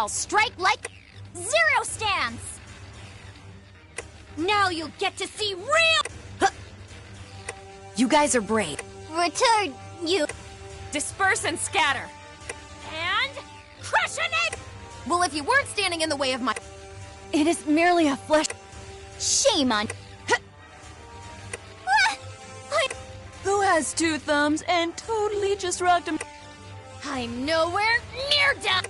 I'll strike like zero stance! Now you'll get to see real— You guys are brave. Return, you— Disperse and scatter. And— crush an egg! Well, if you weren't standing in the way of my— It is merely a flesh— Shame on— Who has two thumbs and totally just rocked him? I'm nowhere near done!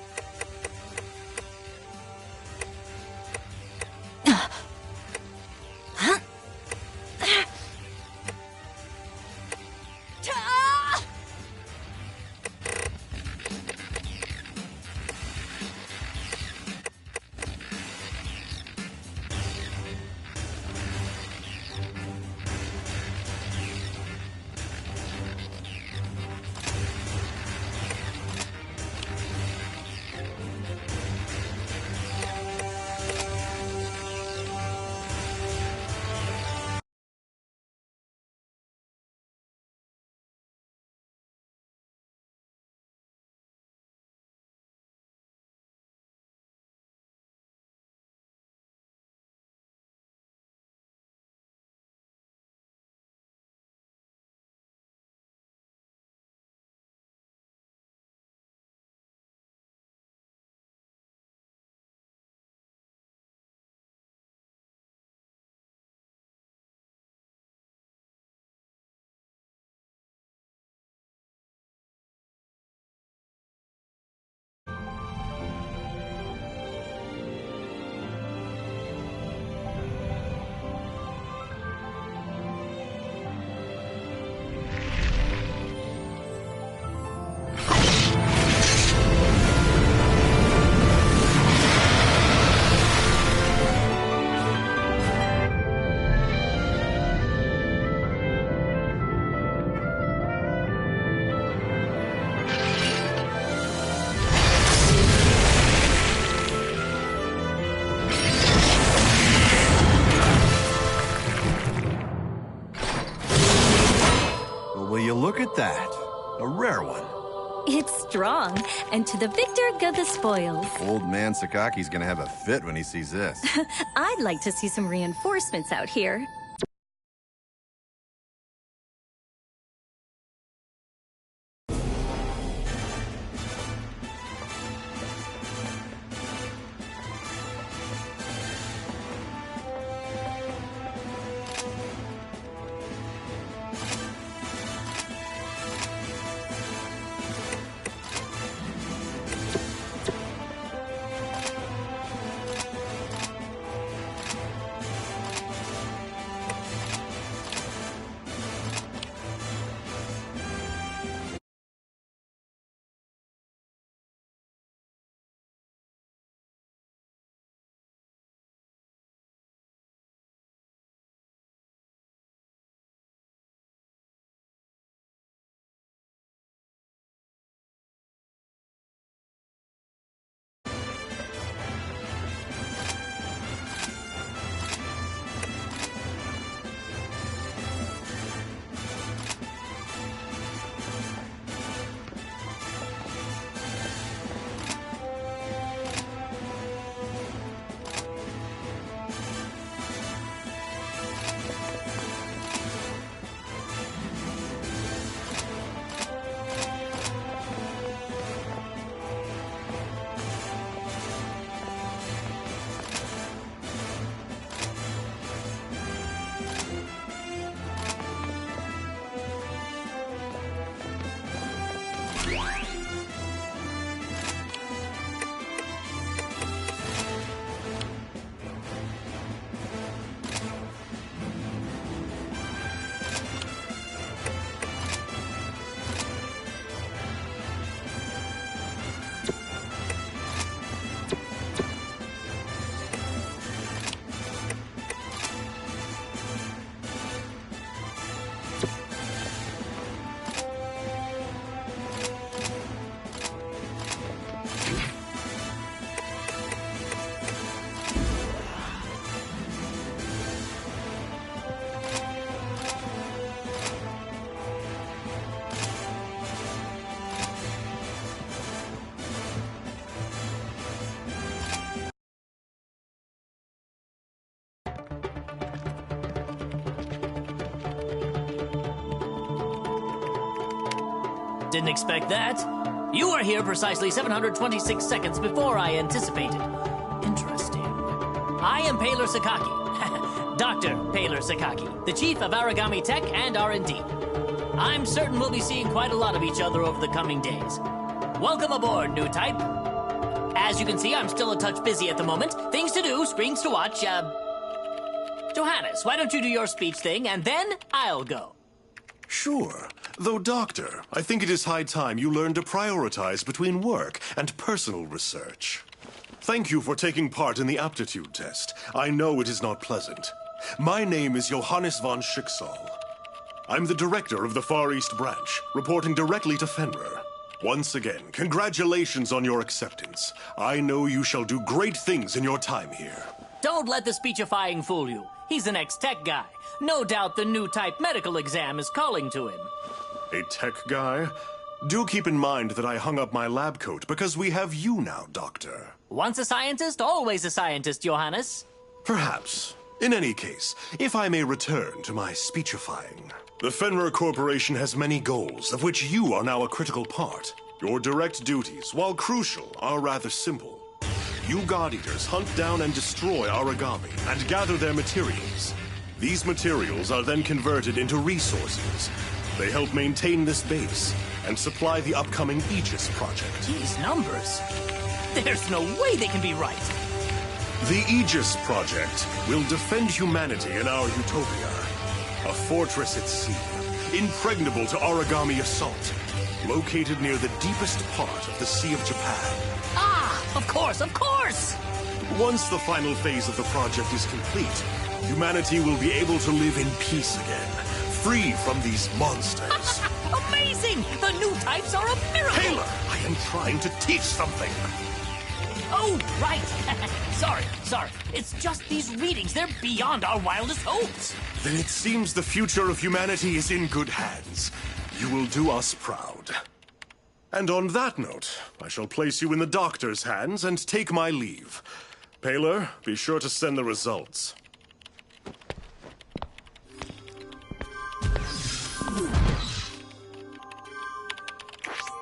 Will you look at that? A rare one. It's strong, and to the victor go the spoils. Old man Sakaki's gonna have a fit when he sees this. I'd like to see some reinforcements out here. Didn't expect that. You are here precisely 726 seconds before I anticipated. Interesting. I am Paler Sakaki. Dr. Paler Sakaki, the chief of Origami Tech and R&D. I'm certain we'll be seeing quite a lot of each other over the coming days. Welcome aboard, new type. As you can see, I'm still a touch busy at the moment. Things to do, screens to watch. Johannes, why don't you do your speech thing, and then I'll go. Sure. Though, Doctor, I think it is high time you learn to prioritize between work and personal research. Thank you for taking part in the aptitude test. I know it is not pleasant. My name is Johannes von Schicksal. I'm the director of the Far East Branch, reporting directly to Fenrir. Once again, congratulations on your acceptance. I know you shall do great things in your time here. Don't let the speechifying fool you. He's an ex-tech guy. No doubt the new type medical exam is calling to him. A tech guy? Do keep in mind that I hung up my lab coat because we have you now, Doctor. Once a scientist, always a scientist, Johannes. Perhaps. In any case, if I may return to my speechifying. The Fenrir Corporation has many goals, of which you are now a critical part. Your direct duties, while crucial, are rather simple. You God-Eaters hunt down and destroy origami and gather their materials. These materials are then converted into resources. They help maintain this base and supply the upcoming Aegis project. These numbers. There's no way they can be right. The Aegis project will defend humanity in our utopia. A fortress at sea, impregnable to origami assault, located near the deepest part of the Sea of Japan. Ah, of course, of course! Once the final phase of the project is complete, humanity will be able to live in peace again, free from these monsters. Amazing! The new types are a miracle! Taylor, I am trying to teach something. Oh, right. Sorry. It's just these readings. They're beyond our wildest hopes. Then it seems the future of humanity is in good hands. You will do us proud. And on that note, I shall place you in the doctor's hands and take my leave. Paler, be sure to send the results.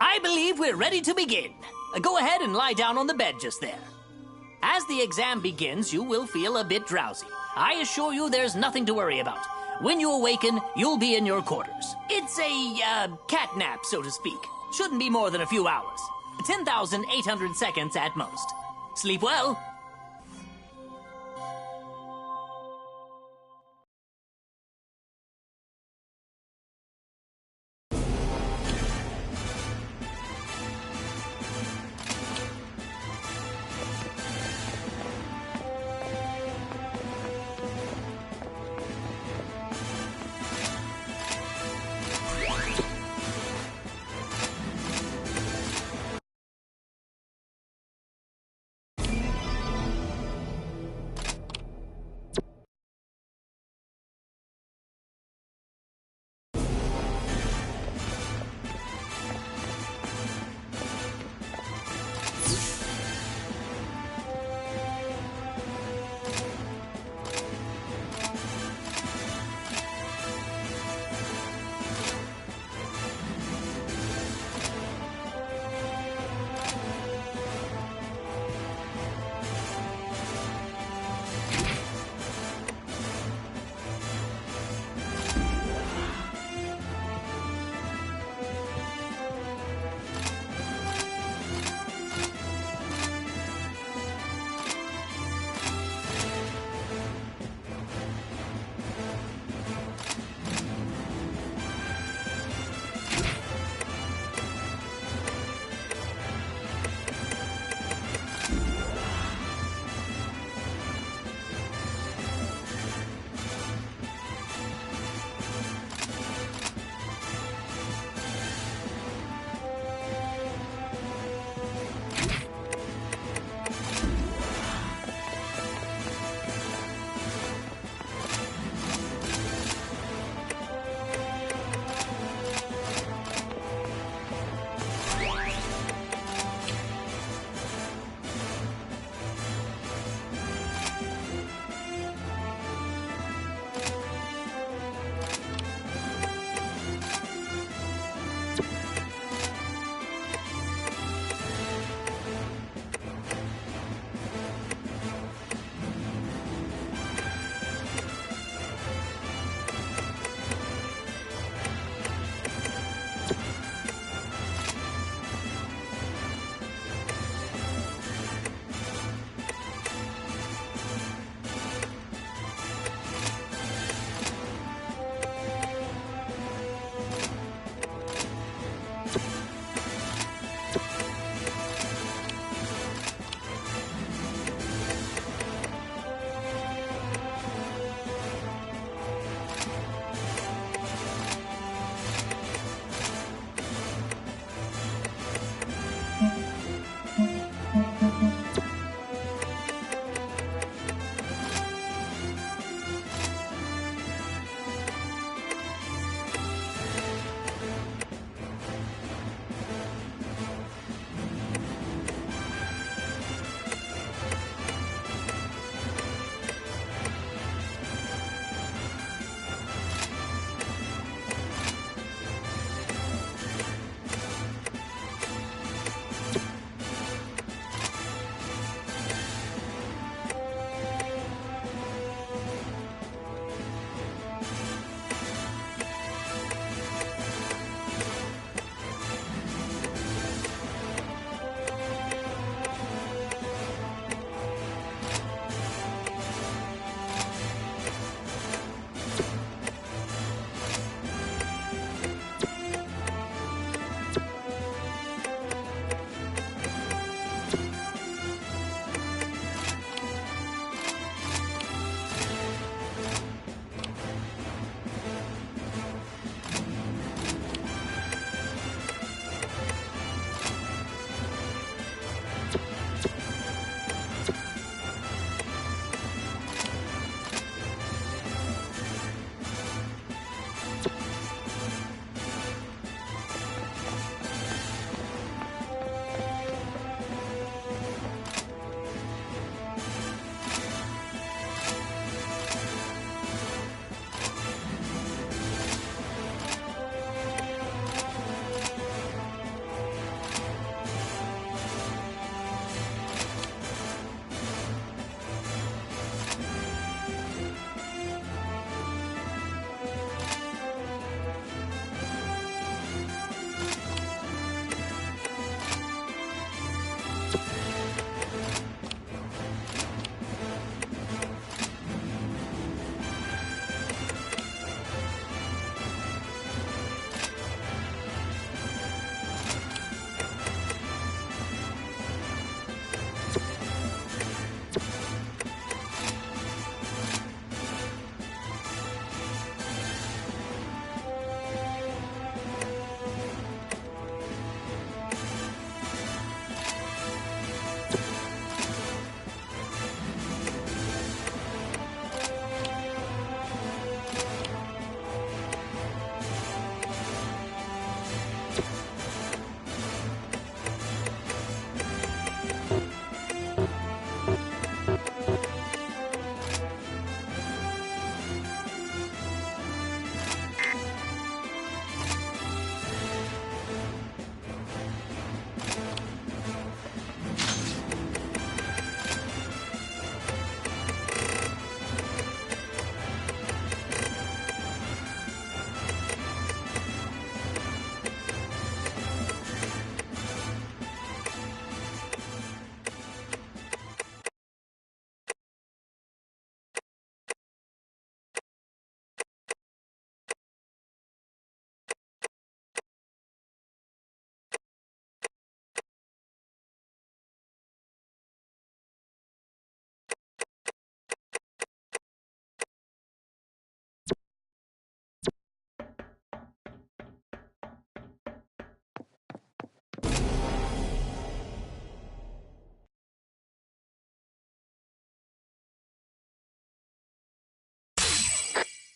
I believe we're ready to begin. Go ahead and lie down on the bed just there. As the exam begins, you will feel a bit drowsy. I assure you there's nothing to worry about. When you awaken, you'll be in your quarters. It's a, cat nap, so to speak. Shouldn't be more than a few hours. 10,800 seconds at most. Sleep well.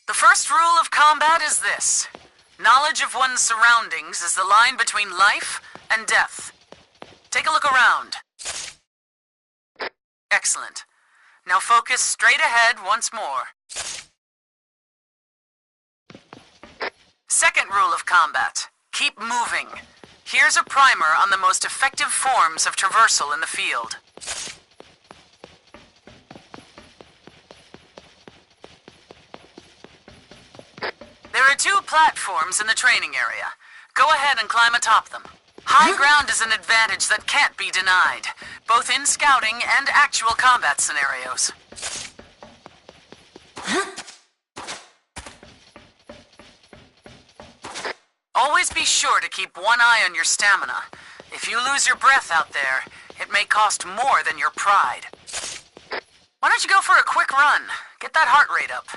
The first rule of combat is this. Knowledge of one's surroundings is the line between life and death. Take a look around. Excellent. Now focus straight ahead once more. Second rule of combat. Keep moving. Here's a primer on the most effective forms of traversal in the field. There are 2 platforms in the training area. Go ahead and climb atop them. High ground is an advantage that can't be denied, both in scouting and actual combat scenarios. Always be sure to keep one eye on your stamina. If you lose your breath out there, it may cost more than your pride. Why don't you go for a quick run? Get that heart rate up.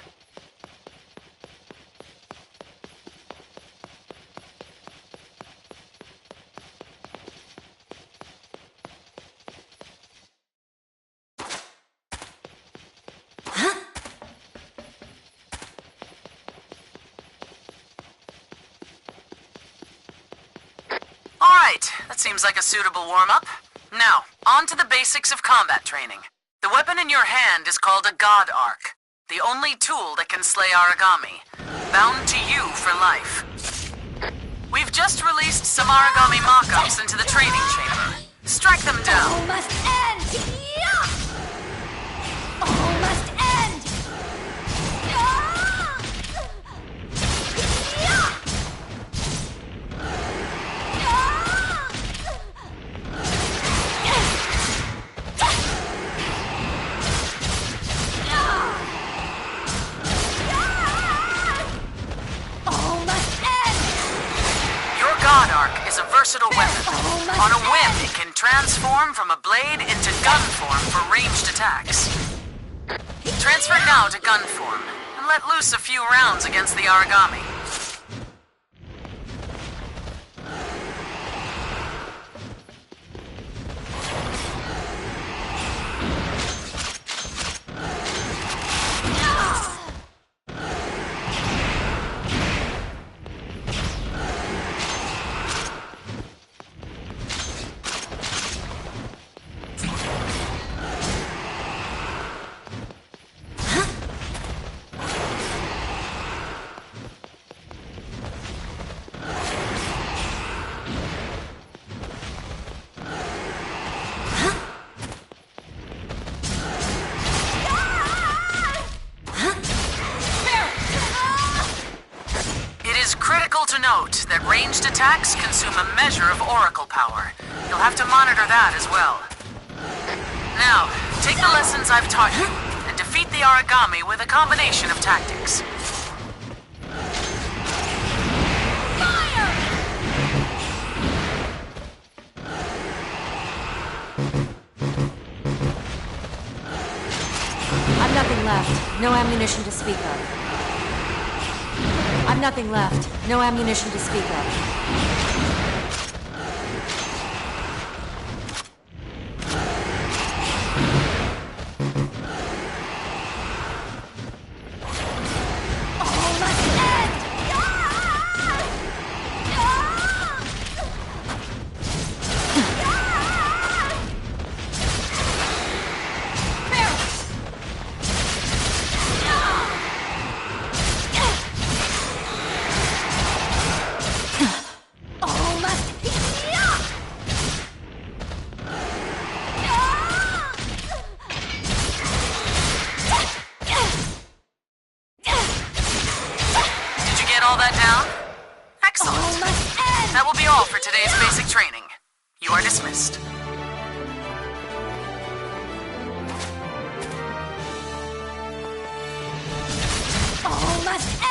That seems like a suitable warm-up. Now, on to the basics of combat training. The weapon in your hand is called a God Arc, the only tool that can slay Aragami, bound to you for life. We've just released some Aragami mock-ups into the training chamber. Strike them down. All must end! All must end! God Arc is a versatile weapon. On a whim, it can transform from a blade into gun form for ranged attacks. Transfer now to gun form, and let loose a few rounds against the Aragami. To note that ranged attacks consume a measure of oracle power. You'll have to monitor that as well. Now, take the lessons I've taught you and defeat the Aragami with a combination of tactics. Fire! I've nothing left. No ammunition to speak of. I've nothing left. No ammunition to speak of. All that down? Excellent. That will be all for today's basic training. You are dismissed. All must end!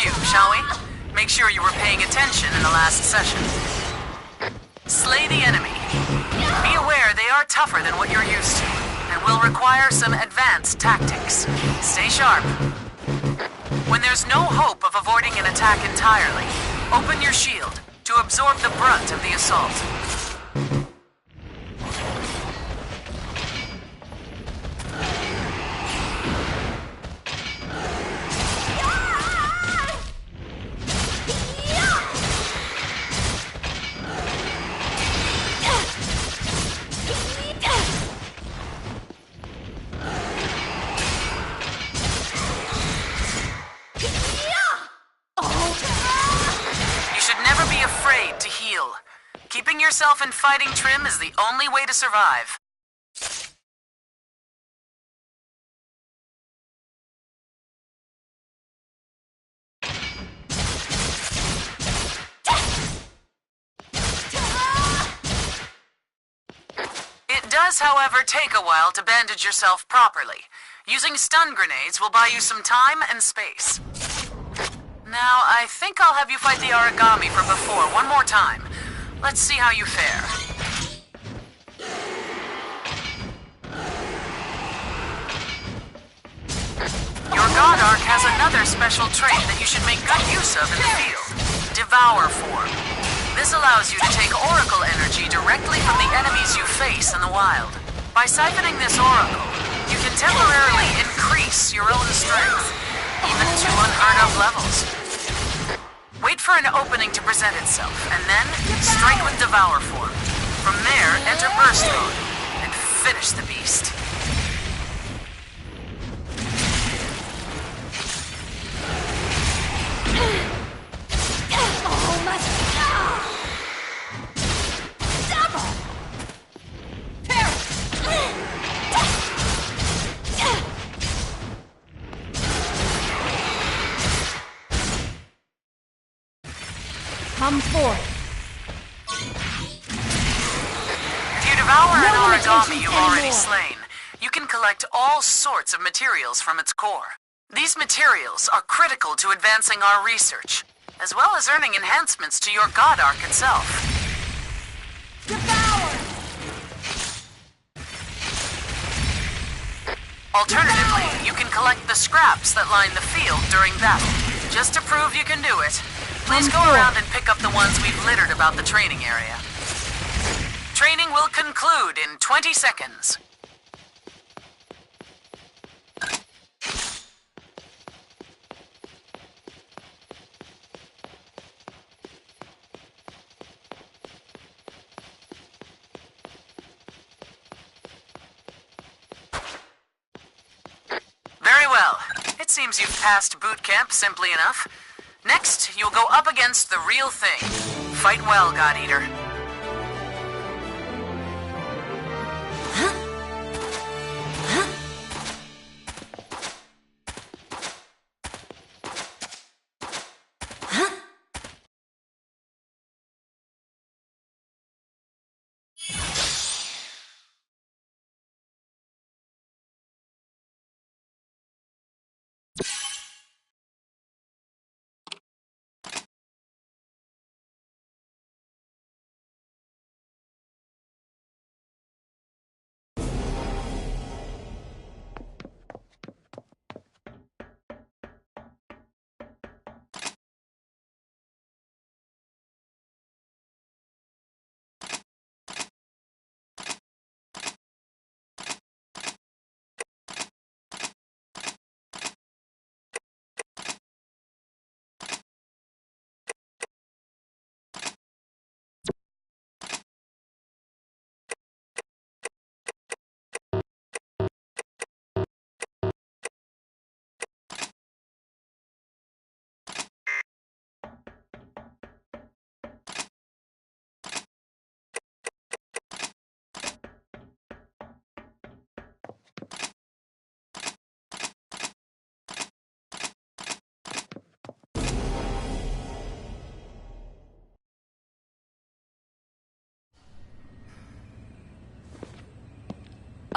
review, shall we? Make sure you were paying attention in the last session. Slay the enemy. Be aware they are tougher than what you're used to, and will require some advanced tactics. Stay sharp. When there's no hope of avoiding an attack entirely, open your shield to absorb the brunt of the assault. Keeping yourself in fighting trim is the only way to survive. It does, however, take a while to bandage yourself properly. Using stun grenades will buy you some time and space. Now, I think I'll have you fight the origami from before one more time. Let's see how you fare. Your God Arc has another special trait that you should make good use of in the field. Devour form. This allows you to take Oracle energy directly from the enemies you face in the wild. By siphoning this Oracle, you can temporarily increase your own strength, even to unheard of levels. Wait for an opening to present itself, and then strike with Devour form. From there, enter Burst mode, and finish the beast. Come forth. If you devour an origami you've already slain, you can collect all sorts of materials from its core. These materials are critical to advancing our research, as well as earning enhancements to your God Arc itself. Devour! Alternatively, you can collect the scraps that line the field during battle. Just to prove you can do it, please go around and pick up the ones we've littered about the training area. Training will conclude in 20 seconds. Very well. It seems you've passed boot camp simply enough. Next, you'll go up against the real thing. Fight well, God Eater.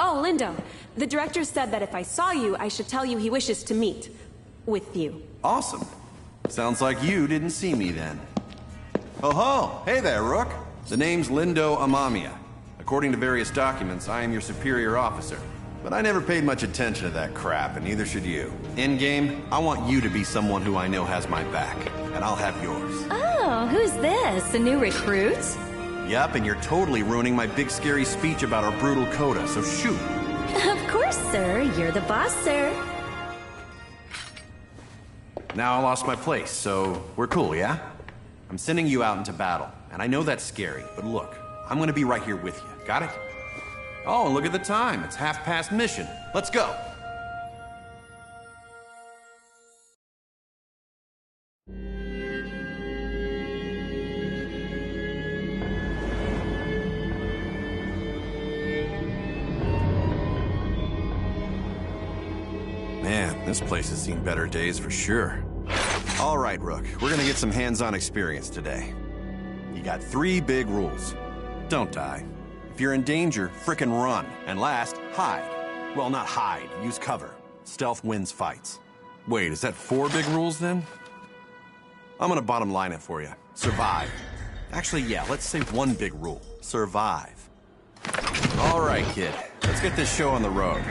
Oh, Lindo. The director said that if I saw you, I should tell you he wishes to meet with you. Awesome. Sounds like you didn't see me then. Oh ho! Hey there, Rook! The name's Lindo Amamiya. According to various documents, I am your superior officer. But I never paid much attention to that crap, and neither should you. In-game, I want you to be someone who I know has my back, and I'll have yours. Oh, who's this? A new recruit? Yup, and you're totally ruining my big scary speech about our brutal coda, so shoot. Of course, sir. You're the boss, sir. Now I lost my place, so we're cool, yeah? I'm sending you out into battle, and I know that's scary, but look, I'm gonna be right here with you. Got it? Oh, and look at the time. It's half past mission. Let's go. Man, this place has seen better days for sure. All right, Rook, we're gonna get some hands-on experience today. You got 3 big rules. Don't die. If you're in danger, frickin' run. And last, hide. Well, not hide, use cover. Stealth wins fights. Wait, is that 4 big rules then? I'm gonna bottom line it for you. Survive. Actually, yeah, let's say 1 big rule. Survive. All right, kid. Let's get this show on the road.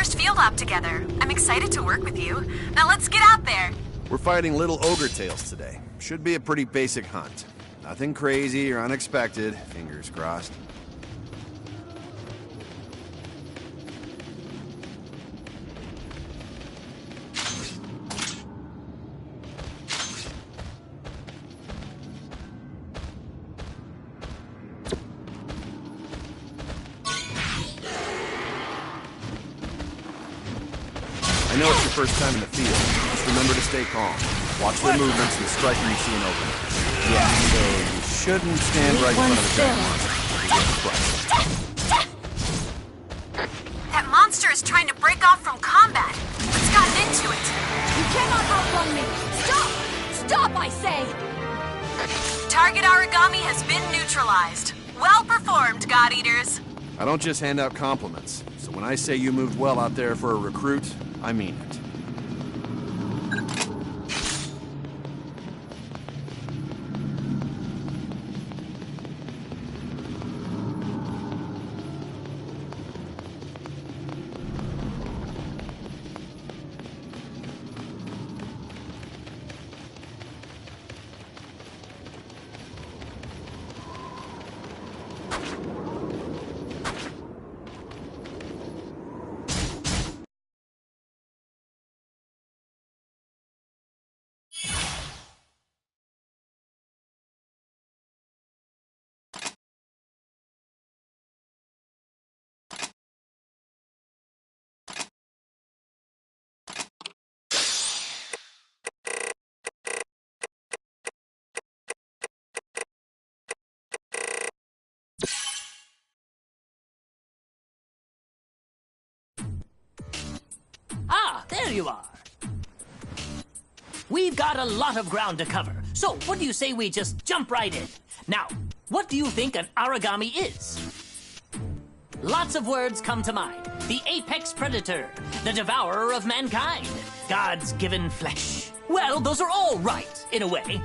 Field op together. I'm excited to work with you. Now let's get out there. We're fighting little ogre tails today. Should be a pretty basic hunt. Nothing crazy or unexpected. Fingers crossed. I know it's your first time in the field. Just remember to stay calm. Watch their movements and strike when you see an opening. Yeah, so you shouldn't stand right in front of the giant monster. You get crushed. That monster is trying to break off from combat. What's gotten into it? You cannot outrun me! Stop! Stop, I say! Target origami has been neutralized. Well performed, God Eaters. I don't just hand out compliments. So when I say you moved well out there for a recruit, I mean it. Ah, there you are. We've got a lot of ground to cover, so what do you say we just jump right in? Now, what do you think an origami is? Lots of words come to mind. The apex predator, the devourer of mankind, God's given flesh. Well, those are all right, in a way.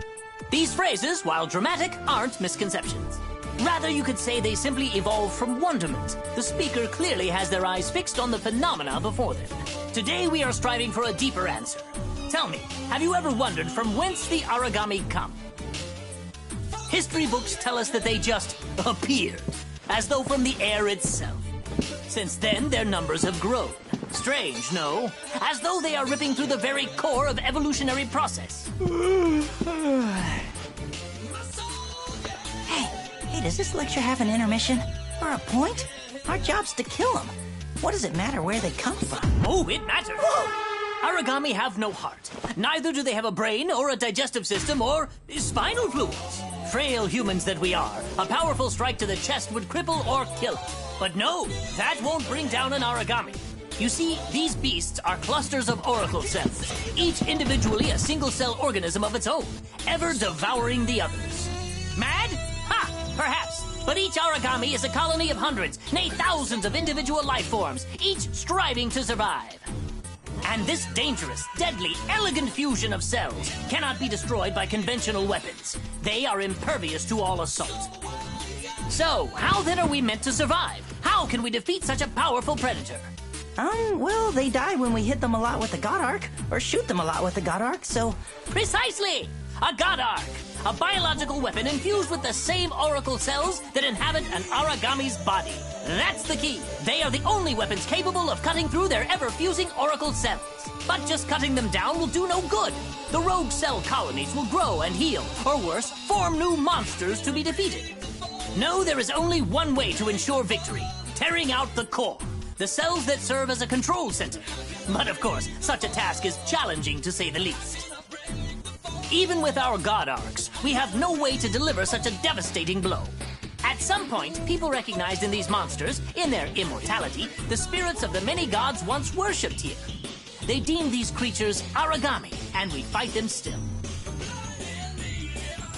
These phrases, while dramatic, aren't misconceptions. Rather, you could say they simply evolved from wonderment. The speaker clearly has their eyes fixed on the phenomena before them. Today, we are striving for a deeper answer. Tell me, have you ever wondered from whence the origami come? History books tell us that they just appeared, as though from the air itself. Since then, their numbers have grown. Strange, no? As though they are ripping through the very core of evolutionary process. Hey, does this lecture have an intermission? Or a point? Our job's to kill them. What does it matter where they come from? Oh, it matters. Origami have no heart. Neither do they have a brain or a digestive system or spinal fluids. Frail humans that we are, a powerful strike to the chest would cripple or kill us. But no, that won't bring down an origami. You see, these beasts are clusters of oracle cells, each individually a single-cell organism of its own, ever devouring the others. Mad? Ha! Perhaps. But each origami is a colony of hundreds, nay thousands of individual life forms, each striving to survive. And this dangerous, deadly, elegant fusion of cells cannot be destroyed by conventional weapons. They are impervious to all assault. So, how then are we meant to survive? How can we defeat such a powerful predator? Well, they die when we hit them a lot with the God Arc, or shoot them a lot with the God Arc, so... Precisely! A God Arc! A biological weapon infused with the same oracle cells that inhabit an origami's body. That's the key. They are the only weapons capable of cutting through their ever-fusing oracle cells. But just cutting them down will do no good. The rogue cell colonies will grow and heal, or worse, form new monsters to be defeated. No, there is only one way to ensure victory. Tearing out the core. The cells that serve as a control center. But of course, such a task is challenging to say the least. Even with our God Arcs, we have no way to deliver such a devastating blow. At some point, people recognized in these monsters, in their immortality, the spirits of the many gods once worshipped here. They deemed these creatures origami, and we fight them still.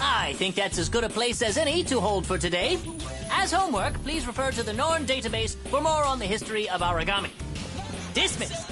I think that's as good a place as any to hold for today. As homework, please refer to the Norn database for more on the history of origami. Dismissed.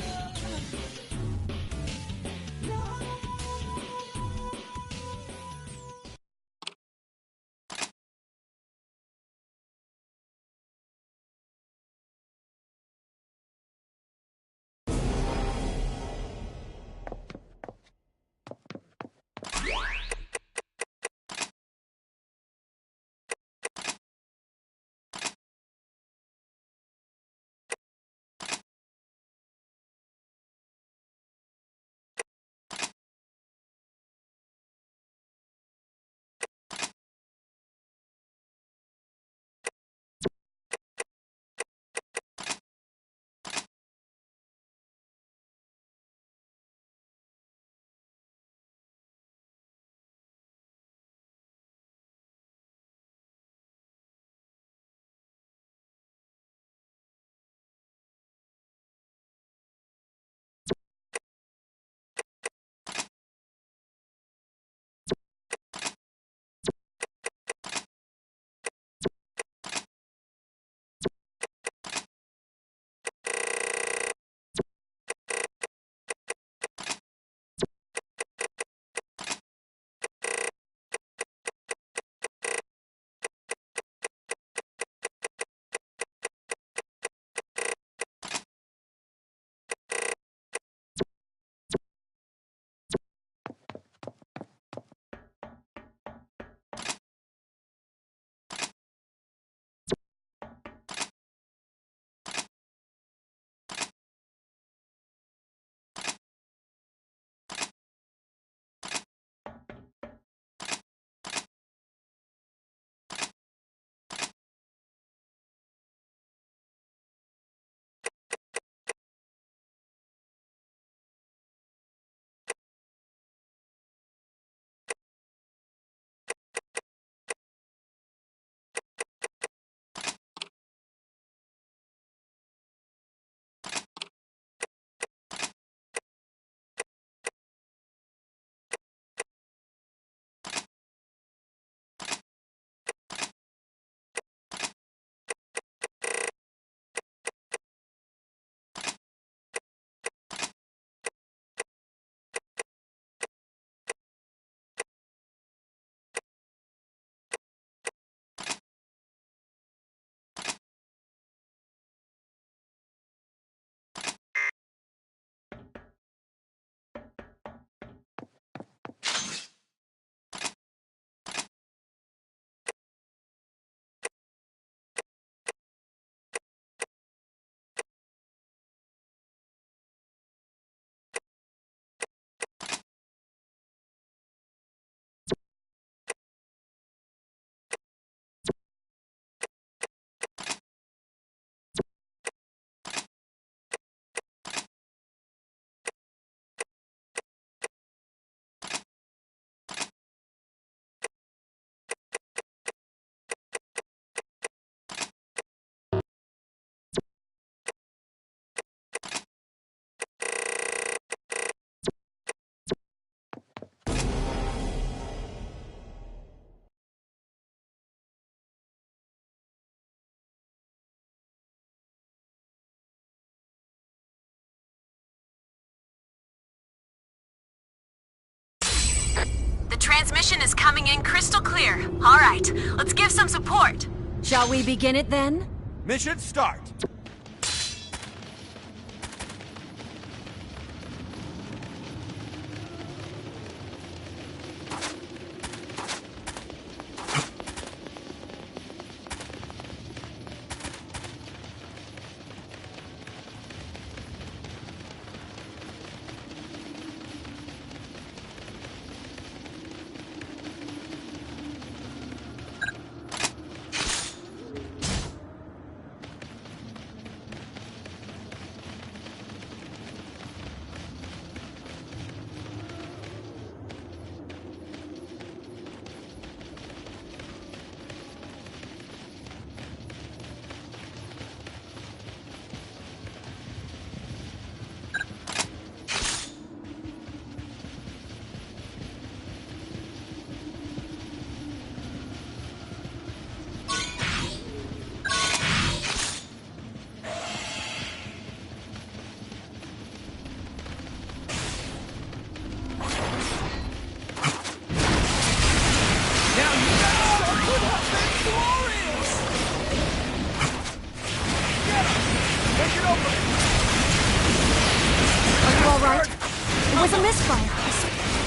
transmission is coming in crystal clear. All right, let's give some support. Shall we begin it then? Mission start.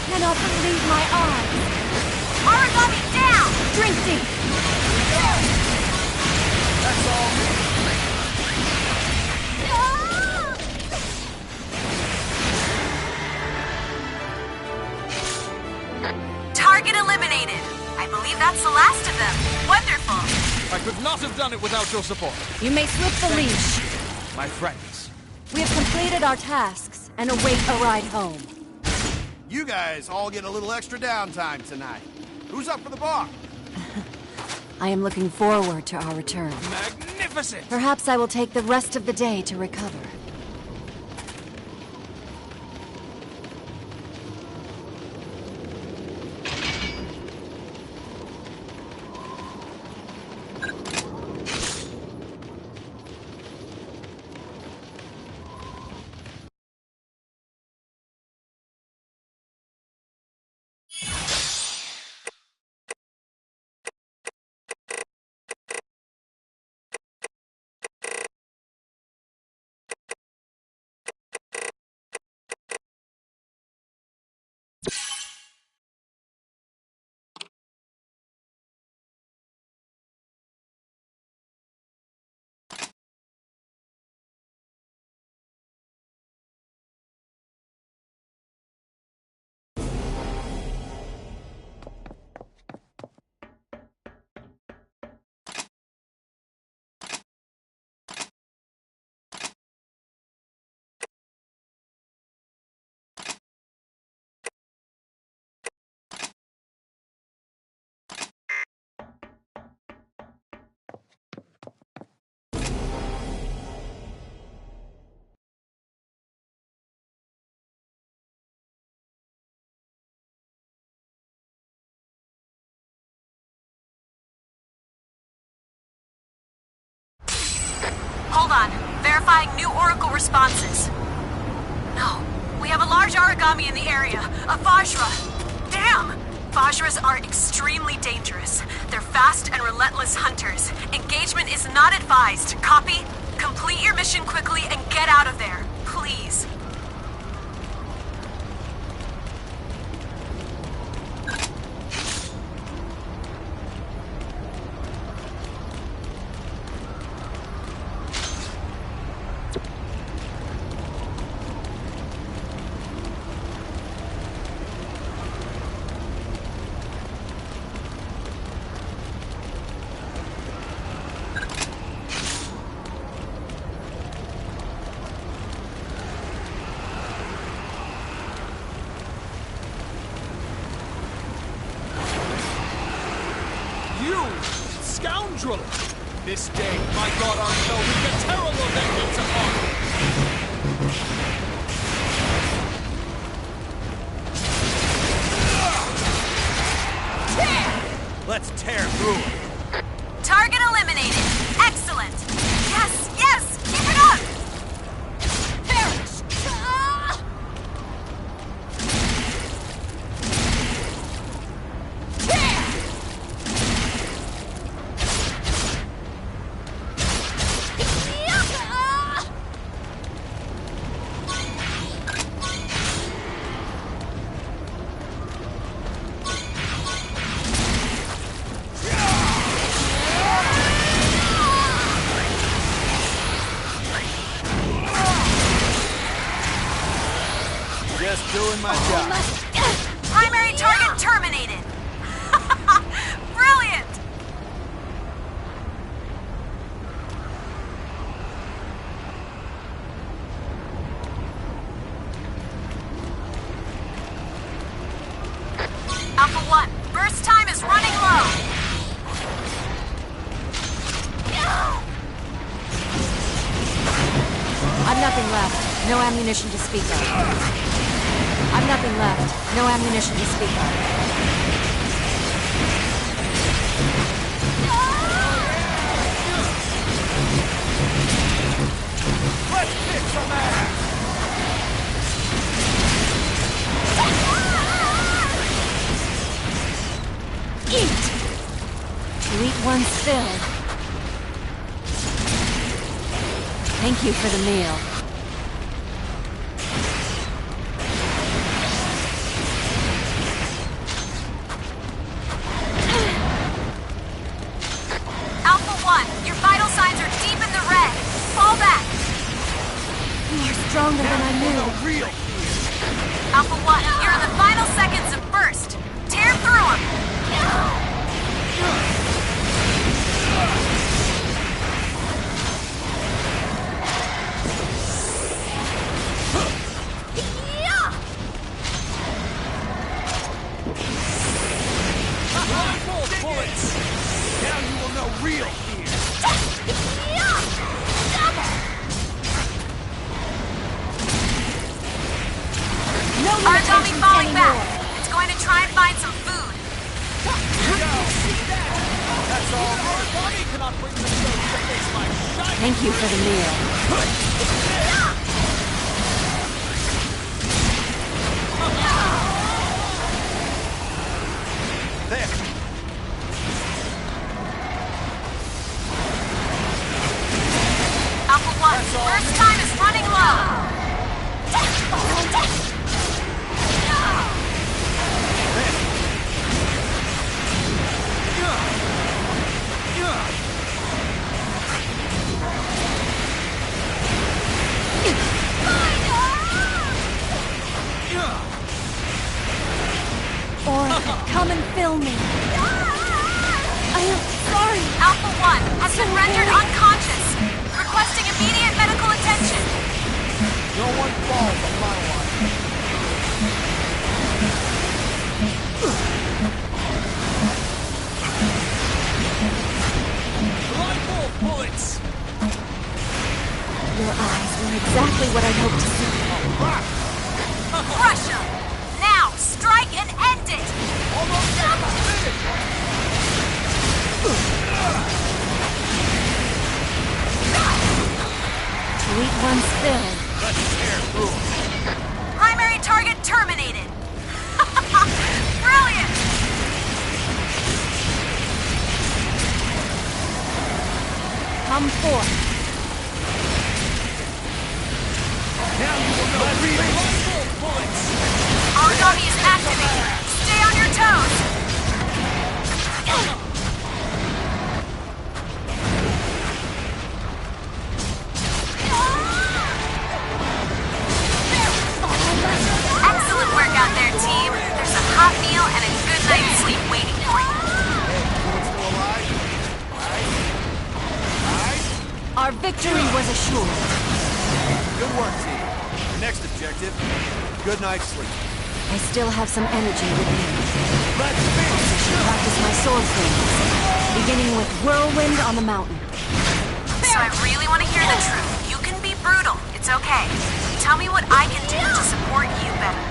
Cannot believe my eyes. Origami down! Drink deep. That's all. Target eliminated. I believe that's the last of them. Wonderful. I could not have done it without your support. You may slip the leash. My friends. We have completed our tasks and await a ride home. You guys all get a little extra downtime tonight. Who's up for the bar? I am looking forward to our return. Magnificent! Perhaps I will take the rest of the day to recover. Hold on. Verifying new Oracle responses. No. We have a large origami in the area. A Vajra. Damn! Vajras are extremely dangerous. They're fast and relentless hunters. Engagement is not advised. Copy? Complete your mission quickly and get out of there. Please. Scoundrel! This day, my god Arkel will get terrible vengeance upon you! Let's tear through it! Target eliminated! Excellent! Yes, yes! Keep it up! Perish! my job. Primary target terminated. Brilliant! Alpha 1, burst time is running low. I've nothing left. No ammunition to speak of. I've nothing left. No ammunition to speak of. Let's kick some ass! Eat! To eat one's fill. Thank you for the meal. Alpha 1, your vital signs are deep in the red. Fall back. You are stronger than I knew. Real. Alpha 1, you're in the final seconds of burst. Tear through them. Blindfold bullets! Now you will know real fear. No Origami limitations falling anymore. back. It's going to try and find some food. That's all. Origami cannot bring themselves to face my shiny. Thank you for the meal. There. Alpha 1, burst time is running low. Or come and fill me. I am sorry. Alpha 1 has been rendered unconscious. Requesting immediate medical attention. No one falls on my line. Blindfold bullets! Your eyes were exactly what I hoped to see. Crush 'em. Now, strike and end it. Almost finished! To eat one's fill. Let's tear through 'em. Primary target terminated. Brilliant! Come forth. Now you will know real blindfold bullets! Origami is activated. Stay on your toes. Excellent work out there, team. There's a hot meal and a good night's sleep waiting for you. Still alive? Right? Our victory was assured. Good work, team. Next objective, good night's sleep. I still have some energy within me. Let's finish! Practice my sword swings, beginning with Whirlwind on the Mountain. So I really want to hear the truth. You can be brutal. It's okay. Tell me what I can do to support you better.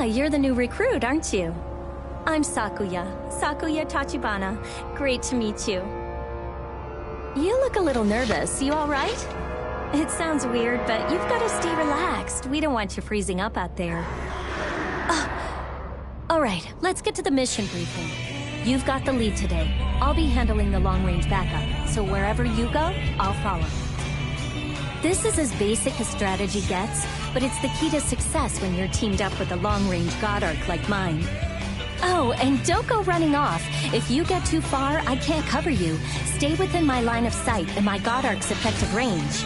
you're the new recruit, aren't you? I'm Sakuya. Sakuya Tachibana. Great to meet you. You look a little nervous. You all right? It sounds weird, but you've got to stay relaxed. We don't want you freezing up out there. All right, let's get to the mission briefing. You've got the lead today. I'll be handling the long-range backup, so wherever you go, I'll follow. This is as basic as strategy gets, but it's the key to success when you're teamed up with a long-range God Arc like mine. Oh, and don't go running off. If you get too far, I can't cover you. Stay within my line of sight and my God Arc's effective range.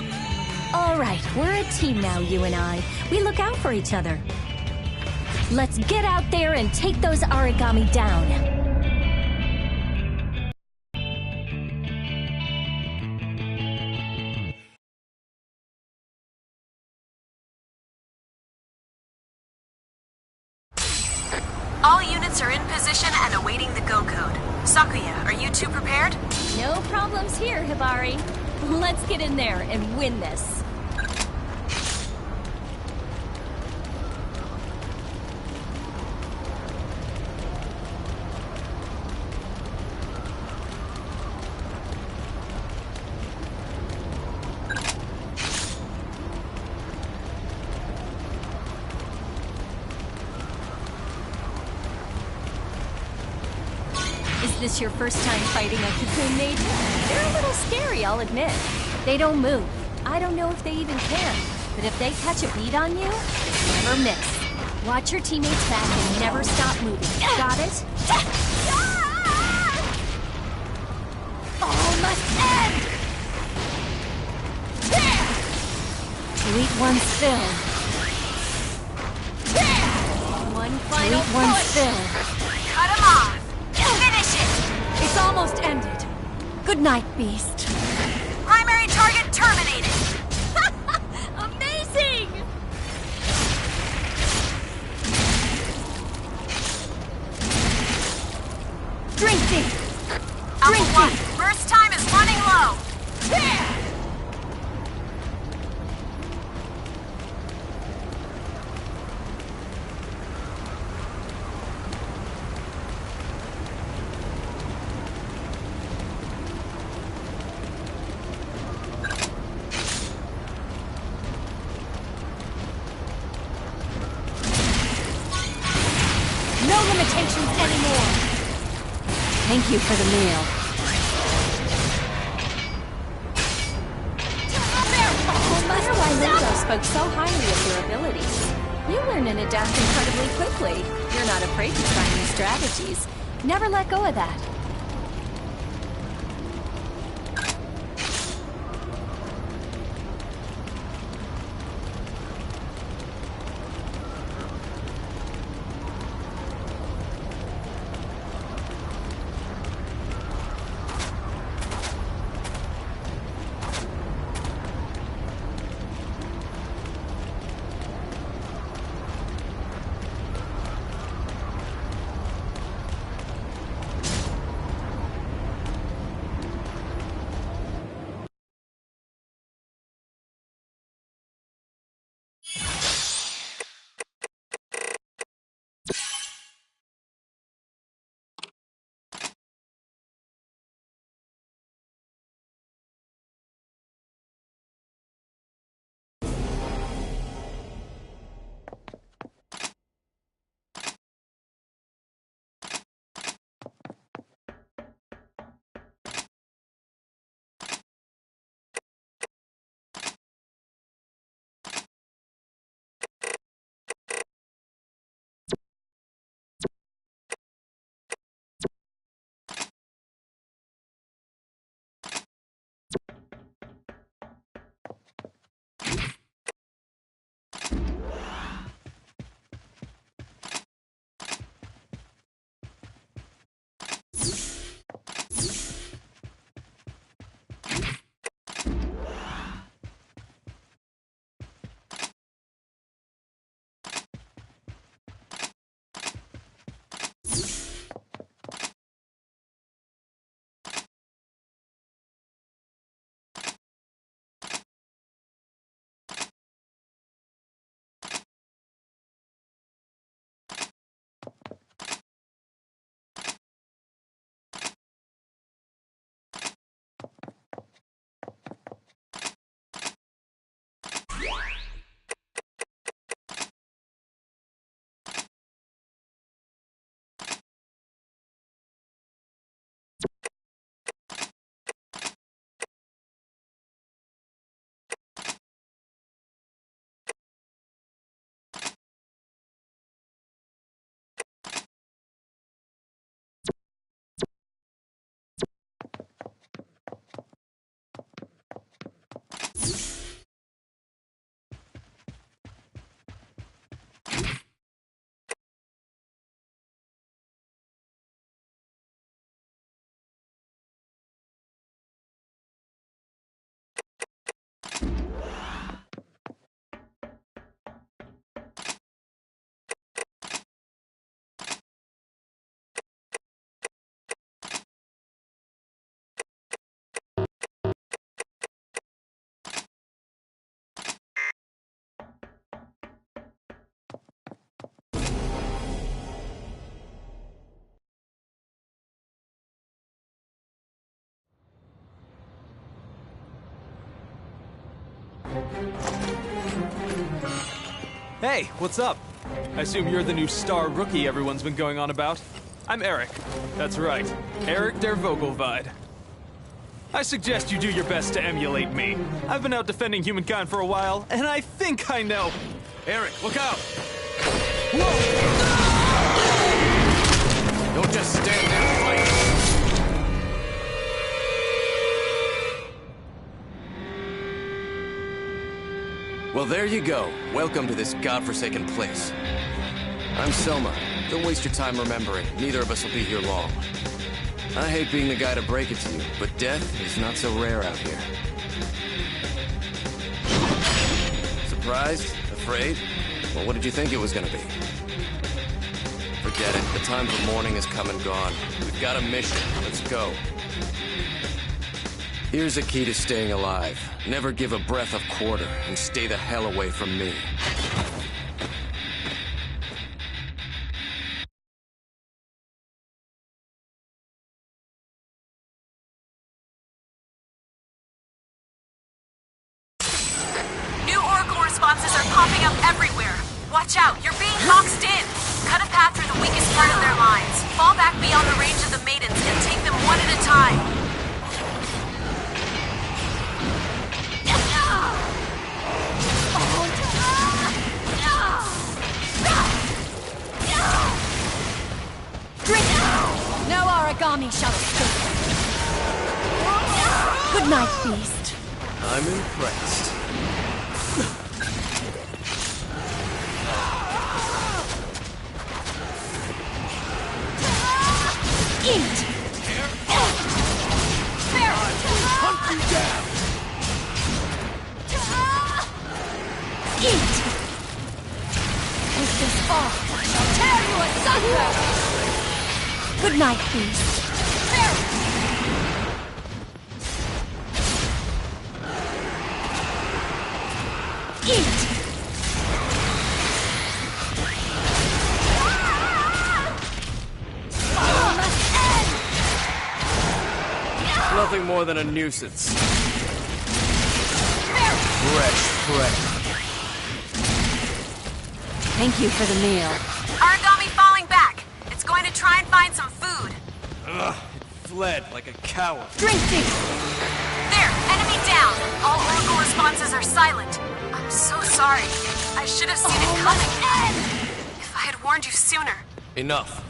All right, we're a team now, you and I. We look out for each other. Let's get out there and take those origami down. All units are in position and awaiting the go code. Sakuya, are you two prepared? No problems here, Hibari. Let's get in there and win this. Is this your first time fighting a cocoon native? They're a little scary, I'll admit. They don't move. I don't know if they even can. But if they catch a beat on you, never miss. Watch your teammates back and never stop moving. Got it? All must end! To eat one's fill. One To final eat one's push! fill. Cut him off! Finish it! It's almost ended. Good night, Beast. Primary target terminated! Amazing! Drink deep. Alpha 1, burst time is running low! No limitations anymore. Thank you for the meal. No matter why Lingo spoke so highly of your abilities. You learn and adapt incredibly quickly. You're not afraid to try new strategies. Never let go of that. Hey, what's up? I assume you're the new star rookie everyone's been going on about. I'm Eric. That's right, Eric der Vogelweide. I suggest you do your best to emulate me. I've been out defending humankind for a while, and I think I know. Eric, look out! Whoa! Don't just stand there and fight! Well, there you go. Welcome to this godforsaken place. I'm Selma. Don't waste your time remembering. Neither of us will be here long. I hate being the guy to break it to you, but death is not so rare out here. Surprised? Afraid? Well, what did you think it was gonna be? Forget it. The time for mourning has come and gone. We've got a mission. Let's go. Here's a key to staying alive. Never give a breath a quarter, and stay the hell away from me. New Oracle responses are popping up everywhere. Watch out, you're being boxed in. Cut a path through the weakest part of their lines. Fall back beyond the range of the maidens and take them one at a time. Drink! No origami shall escape. Good night, beast. I'm impressed. Eat! Hunt you down! Eat! With this all, I shall tear you asunder! Good night, beast. Eat! Nothing more than a nuisance. Fresh prey. Thank you for the meal. Origami falling back. It's going to try and find some food. Ugh, it fled like a coward. Drink deep! There, enemy down. All Oracle responses are silent. I'm so sorry. I should have seen it coming. If I had warned you sooner. Enough.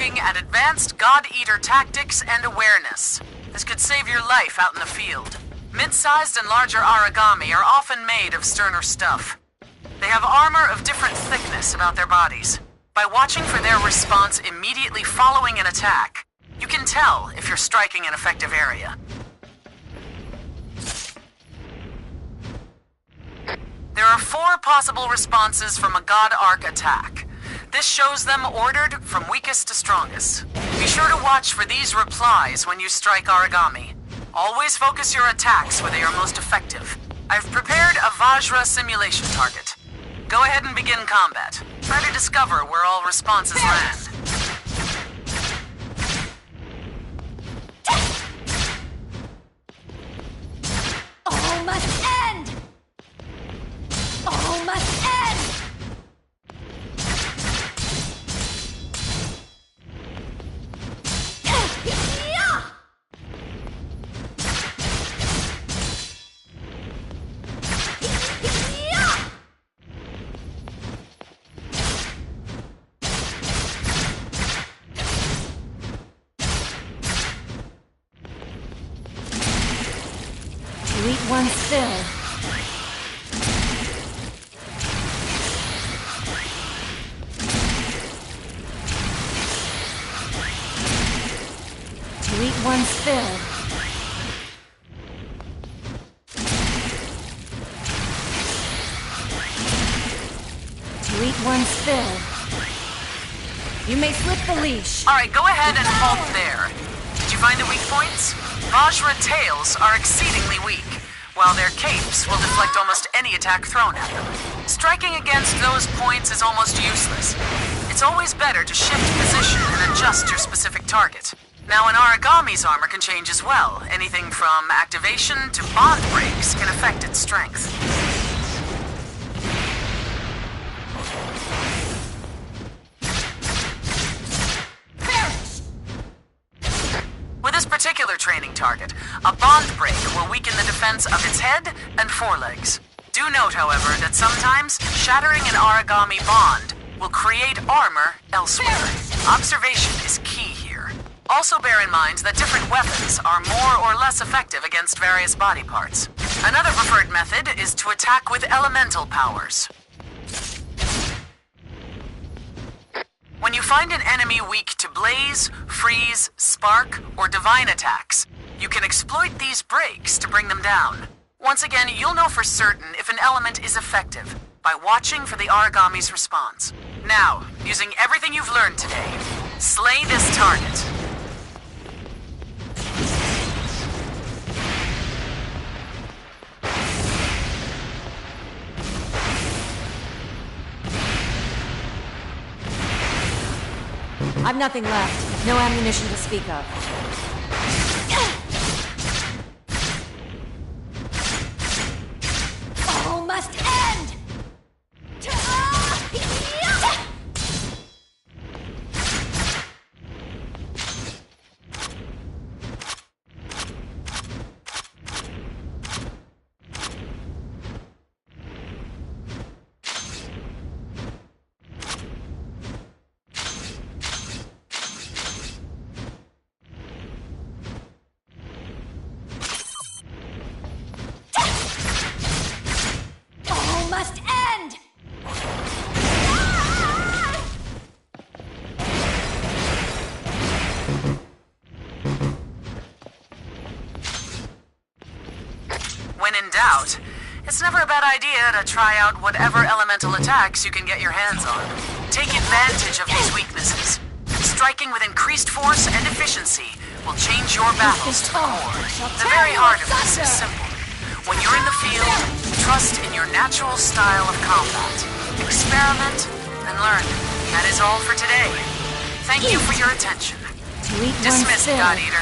looking at advanced God Eater tactics and awareness. This could save your life out in the field. Mid-sized and larger origami are often made of sterner stuff. They have armor of different thickness about their bodies. By watching for their response immediately following an attack, you can tell if you're striking an effective area. There are 4 possible responses from a God Arc attack. This shows them ordered from weakest to strongest. Be sure to watch for these replies when you strike origami. Always focus your attacks where they are most effective. I've prepared a Vajra simulation target. Go ahead and begin combat. Try to discover where all responses land. All must end! All must end! To eat one's fill. To eat one's fill. To eat one's fill. You may slip the leash. Alright, go ahead and halt there. Did you find the weak points? Vajra tails are exceedingly weak, while their capes will deflect almost any attack thrown at them. Striking against those points is almost useless. It's always better to shift position and adjust your specific target. Now, an origami's armor can change as well. Anything from activation to bond breaks can affect its strength. With this particular training target, a bond break will weaken the defense of its head and forelegs. Do note, however, that sometimes shattering an origami bond will create armor elsewhere. Observation is key here. Also bear in mind that different weapons are more or less effective against various body parts. Another preferred method is to attack with elemental powers. When you find an enemy weak to blaze, freeze, spark, or divine attacks, you can exploit these breaks to bring them down. Once again, you'll know for certain if an element is effective by watching for the origami's response. Now, using everything you've learned today, slay this target. I've nothing left. No ammunition to speak of. All must end! Must end! When in doubt, it's never a bad idea to try out whatever elemental attacks you can get your hands on. Take advantage of these weaknesses. Striking with increased force and efficiency will change your battles to the core. The very heart of this is simple. When you're in the field, trust in your natural style of combat. Experiment and learn. That is all for today. Thank you for your attention. Dismissed, God Eater.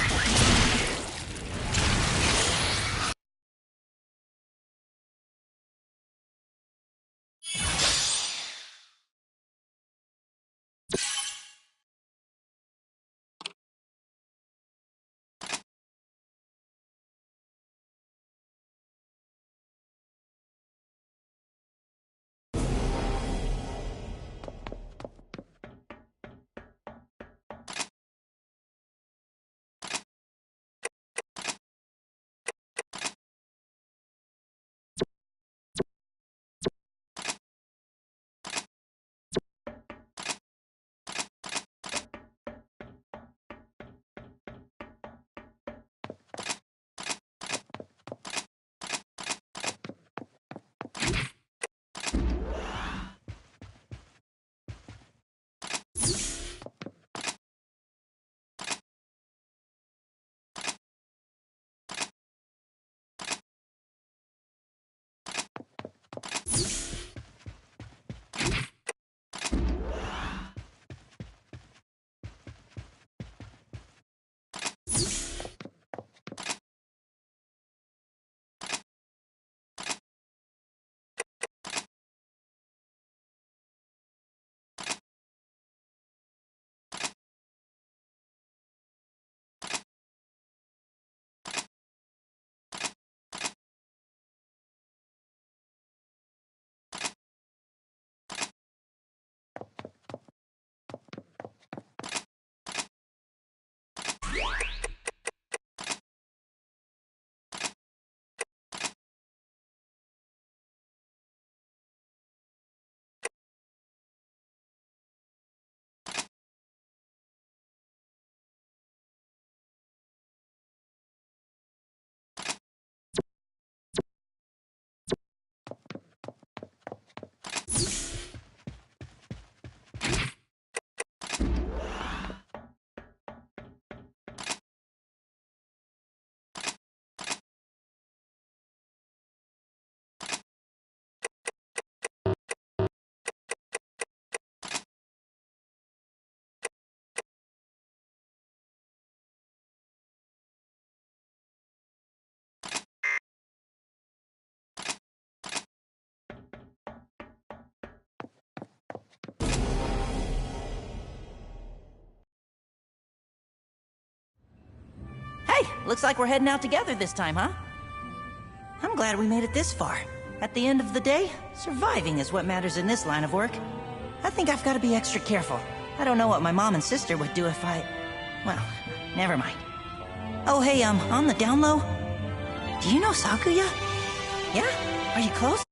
Looks like we're heading out together this time, huh? I'm glad we made it this far. At the end of the day, surviving is what matters in this line of work. I think I've got to be extra careful. I don't know what my mom and sister would do if I... Well, never mind. Oh, hey, on the down low, do you know Sakuya? Yeah? Are you close?